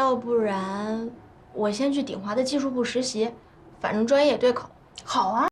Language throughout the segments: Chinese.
要不然我先去鼎华的技术部实习，反正专业也对口。好啊。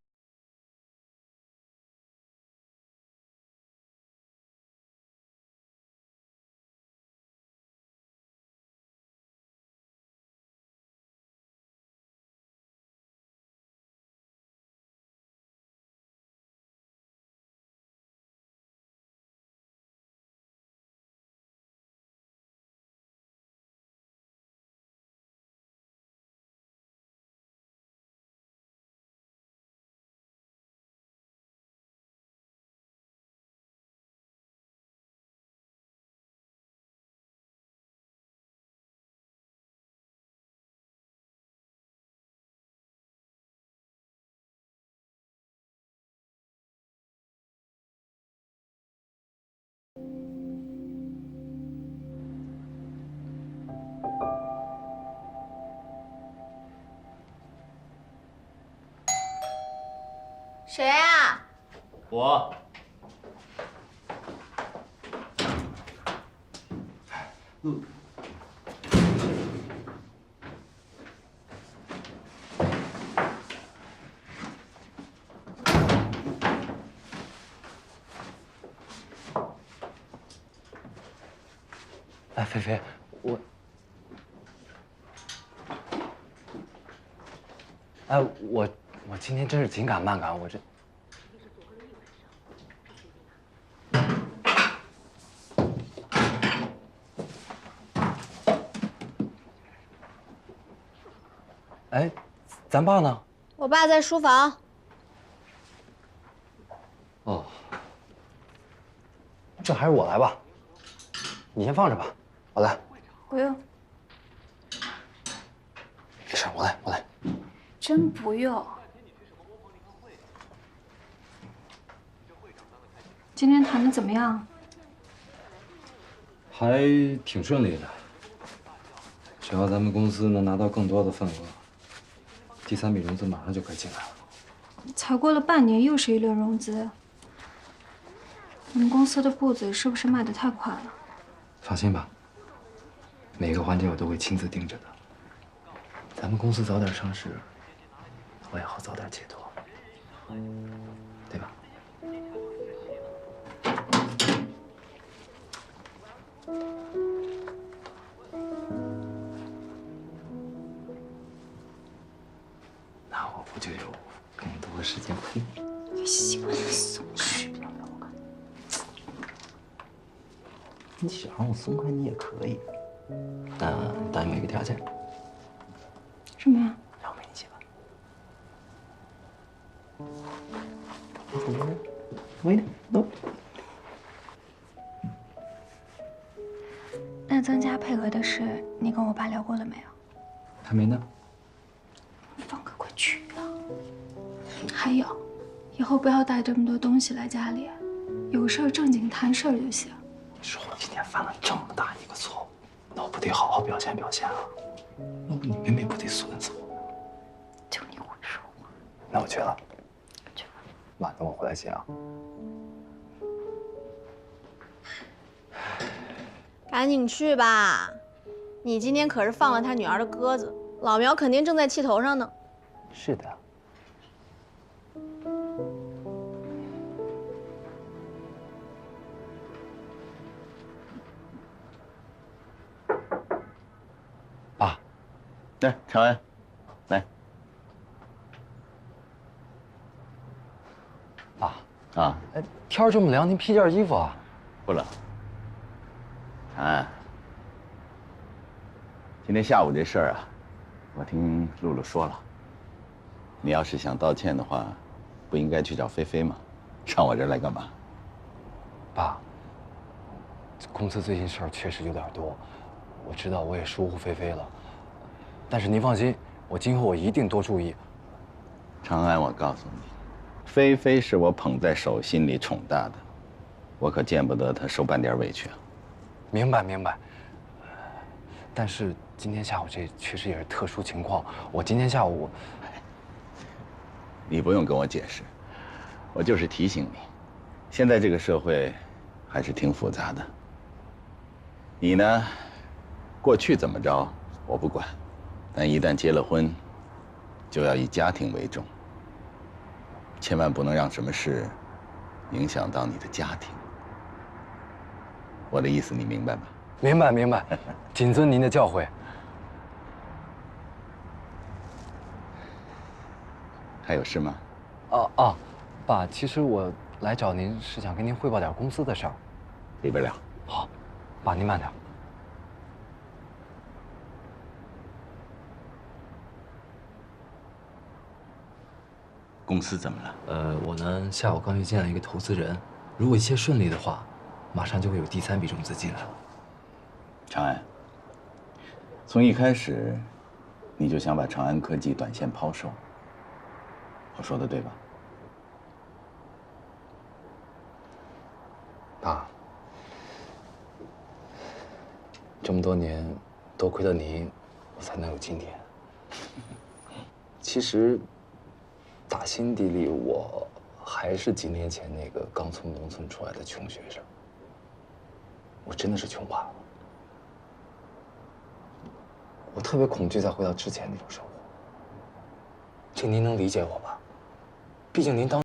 谁呀？我。哎，菲菲，我今天真是紧赶慢赶，我这。哎，咱爸呢？我爸在书房。哦，这还是我来吧，你先放着吧，我来。不用，没事，我来。真不用。今天谈的怎么样？还挺顺利的，只要咱们公司能拿到更多的份额，第3笔融资马上就可以进来了。才过了半年，又是一轮融资。你们公司的步子是不是迈得太快了？放心吧，每个环节我都会亲自盯着的。咱们公司早点上市，我也好早点解脱，对吧？那我不就有更多时间陪你？喜欢松弛。你想让我松开，你也可以。那答应我一个条件。什么呀？让我陪你洗吧。Wait, no。那增加配额的事，你跟我爸聊过了没有？还没呢。放个快去啊！还有，以后不要带这么多东西来家里，有事儿正经谈事儿就行。你说我今天犯了这么大一个错误，那我不得好好表现表现啊？要不你妹妹不得损死我？就你会说话。那我去了。去吧。妈，等我回来写啊。赶紧去吧，你今天可是放了他女儿的鸽子，老苗肯定正在气头上呢。是的。爸，来，乔恩，来。爸，啊，哎，天这么凉，您披件衣服啊？不冷。今天下午这事儿啊，我听露露说了。你要是想道歉的话，不应该去找菲菲吗？上我这儿来干嘛？爸，公司最近事儿确实有点多，我知道我也疏忽菲菲了，但是您放心，我今后我一定多注意。长安，我告诉你，菲菲是我捧在手心里宠大的，我可见不得她受半点委屈啊。明白。但是今天下午这确实也是特殊情况，我今天下午，你不用跟我解释，我就是提醒你，现在这个社会还是挺复杂的。你呢，过去怎么着，我不管，但一旦结了婚，就要以家庭为重，千万不能让什么事影响到你的家庭。我的意思你明白吗？明白明白，谨遵您的教诲。还有事吗？哦，爸，其实我来找您是想跟您汇报点公司的事儿。里边聊。好，爸您慢点。公司怎么了？我呢下午刚去见了一个投资人，如果一切顺利的话，马上就会有第3笔融资进来了。长安，从一开始，你就想把长安科技短线抛售，我说的对吧？爸，这么多年，多亏了您，我才能有今天。其实，打心底里，我还是几年前那个刚从农村出来的穷学生。我真的是穷怕了，我特别恐惧再回到之前那种生活。这您能理解我吧？毕竟您当